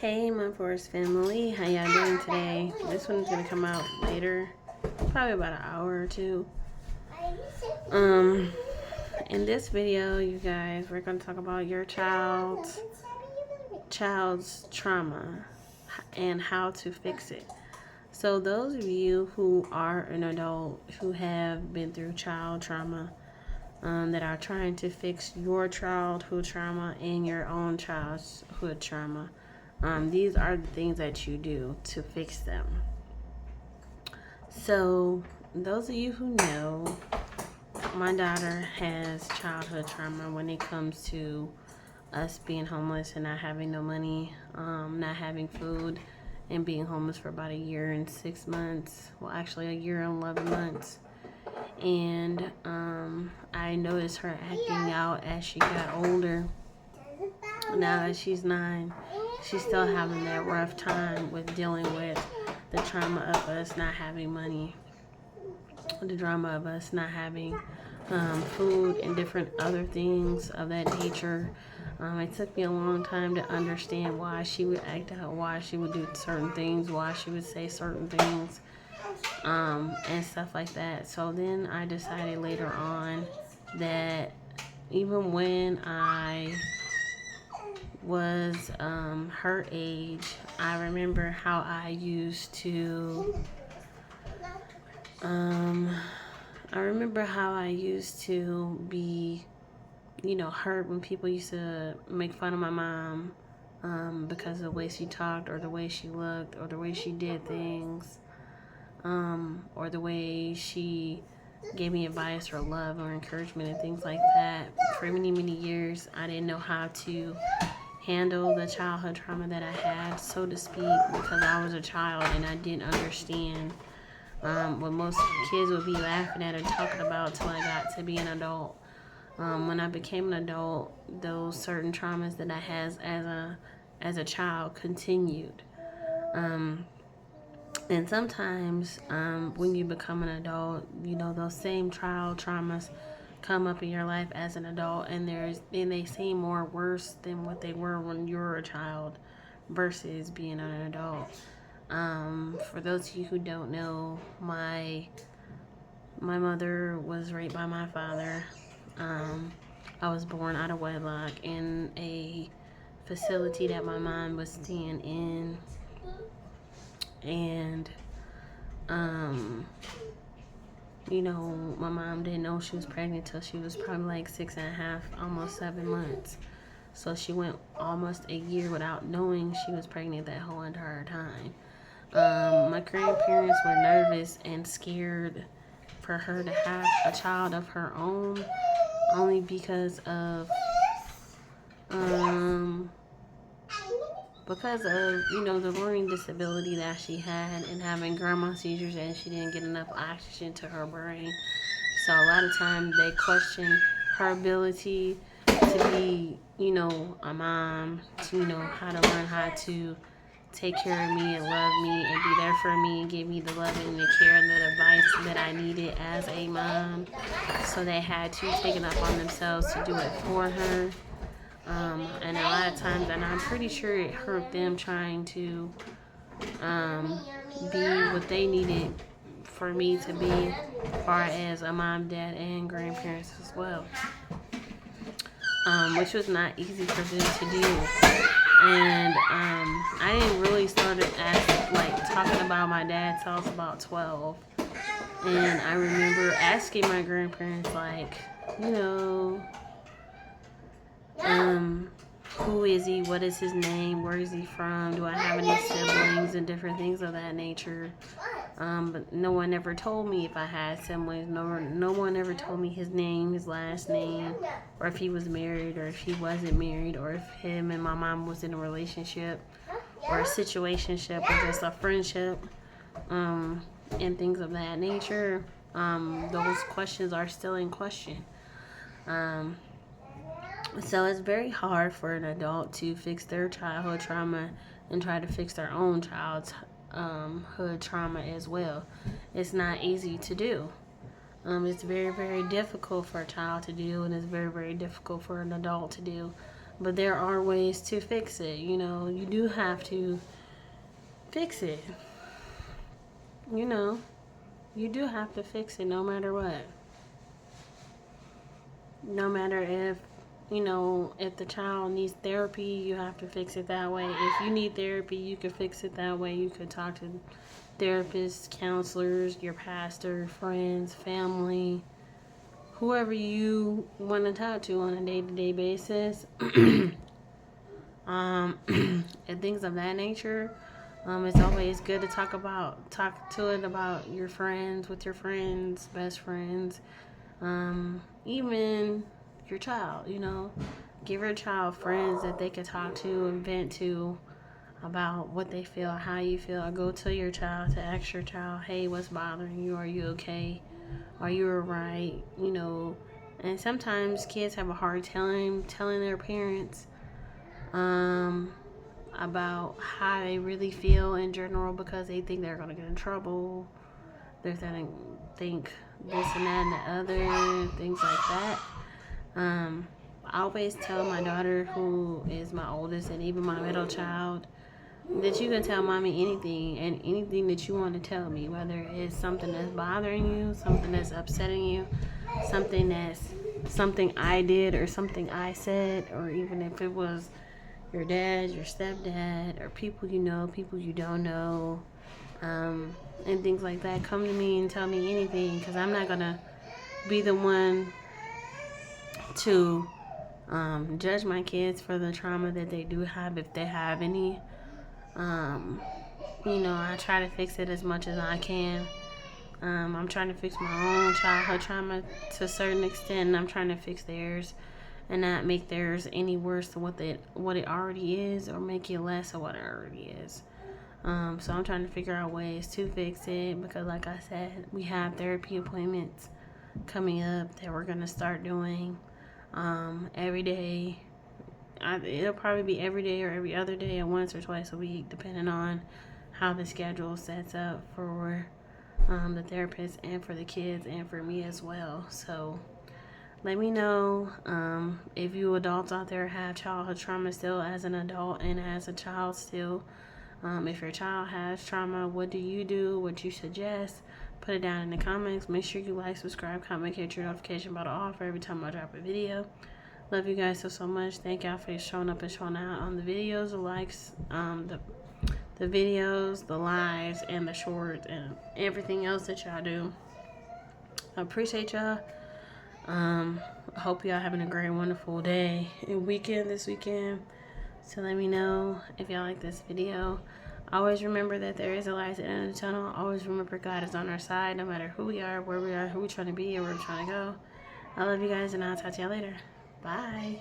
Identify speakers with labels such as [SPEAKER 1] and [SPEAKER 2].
[SPEAKER 1] Hey, my forest family, how y'all doing today? This one's gonna come out later, probably about an hour or two. Um, in this video, you guys, we're gonna talk about your child's trauma and how to fix it. So those of you who are an adult who have been through child trauma, that are trying to fix your childhood trauma and your own childhood trauma, these are the things that you do to fix them. So those of you who know, my daughter has childhood trauma when it comes to us being homeless and not having no money, not having food, and being homeless for about a year and 6 months. Well, actually a year and 11 months. And I noticed her acting out as she got older. Now that she's 9, she's still having that rough time with dealing with the trauma of us not having money, the drama of us not having food and different other things of that nature. It took me a long time to understand why she would act out, why she would do certain things, why she would say certain things, and stuff like that. So then I decided later on that even when I was her age, I remember how I used to be, hurt when people used to make fun of my mom because of the way she talked or the way she looked or the way she did things, or the way she gave me advice or love or encouragement and things like that. For many, many years, I didn't know how to handle the childhood trauma that I had, so to speak, because I was a child and I didn't understand what most kids would be laughing at and talking about till I got to be an adult. When I became an adult, those certain traumas that I had as a child continued. And sometimes when you become an adult, those same child traumas come up in your life as an adult, and they seem more worse than what they were when you were a child versus being an adult. For those of you who don't know, my mother was raped by my father. I was born out of wedlock in a facility that my mom was staying in, and my mom didn't know she was pregnant till she was probably like 6.5, almost 7 months. So she went almost a year without knowing she was pregnant that whole entire time. My grandparents were nervous and scared for her to have a child of her own, only because of the learning disability that she had and having grandma seizures, and she didn't get enough oxygen to her brain. So a lot of times they question her ability to be, a mom, to, how to learn how to take care of me and love me and be there for me and give me the love and the care and the advice that I needed as a mom. So they had to take it up on themselves to do it for her. And a lot of times, and I'm pretty sure it hurt them trying to be what they needed for me to be, as far as a mom, dad, and grandparents as well, which was not easy for them to do. And I didn't really start talking about my dad till I was about 12. And I remember asking my grandparents, who is he? What is his name? Where is he from? Do I have any siblings? And different things of that nature. But no one ever told me if I had siblings. No one ever told me his name, his last name, or if he was married or if he wasn't married, or if him and my mom was in a relationship or a situationship or just a friendship, and things of that nature. Those questions are still in question. So it's very hard for an adult to fix their childhood trauma and try to fix their own childhood trauma as well. It's not easy to do. It's very, very difficult for a child to do, and it's very, very difficult for an adult to do. But there are ways to fix it. You know, you do have to fix it. You know, you do have to fix it no matter what. No matter if, you know, if the child needs therapy, you have to fix it that way. If you need therapy, you can fix it that way. You could talk to therapists, counselors, your pastor, friends, family, whoever you want to talk to on a day-to-day basis. And things of that nature. It's always good to talk to it about your friends, with your friends, best friends, even your child. You know, give your child friends that they can talk to and vent to about what they feel, how you feel. Or go to your child to ask your child, hey, what's bothering you? Are you okay? Are you alright? You know, and sometimes kids have a hard time telling their parents about how they really feel in general, because they think they're going to get in trouble. They're going to think this and that and the other, things like that. I always tell my daughter, who is my oldest, and even my middle child, that you can tell mommy anything, and anything that you want to tell me, whether it's something that's bothering you, something that's upsetting you, something I did or something I said, or even if it was your dad, your stepdad, or people you know, people you don't know, and things like that. Come to me and tell me anything, because I'm not going to be the one to judge my kids for the trauma that they do have, if they have any. You know, I try to fix it as much as I can. I'm trying to fix my own childhood trauma to a certain extent, and I'm trying to fix theirs and not make theirs any worse than what it already is, or make it less of what it already is. So I'm trying to figure out ways to fix it, because like I said, we have therapy appointments coming up that we're going to start doing every day. It'll probably be every day or every other day, or once or twice a week, depending on how the schedule sets up for the therapist and for the kids and for me as well. So let me know if you adults out there have childhood trauma still as an adult and as a child still. If your child has trauma, what do you do? What you suggest? Put it down in the comments. Make sure you like, subscribe, comment, get your notification bell off for every time I drop a video. Love you guys so much. Thank y'all for showing up and showing out on the videos, the likes, the videos, the lives, and the shorts, and everything else that y'all do. I appreciate y'all. I hope y'all having a great, wonderful day and weekend this weekend. So let me know if y'all like this video. Always remember that there is a light at the end of the tunnel. Always remember God is on our side, no matter who we are, where we are, who we're trying to be, or where we're trying to go. I love you guys, and I'll talk to y'all later. Bye.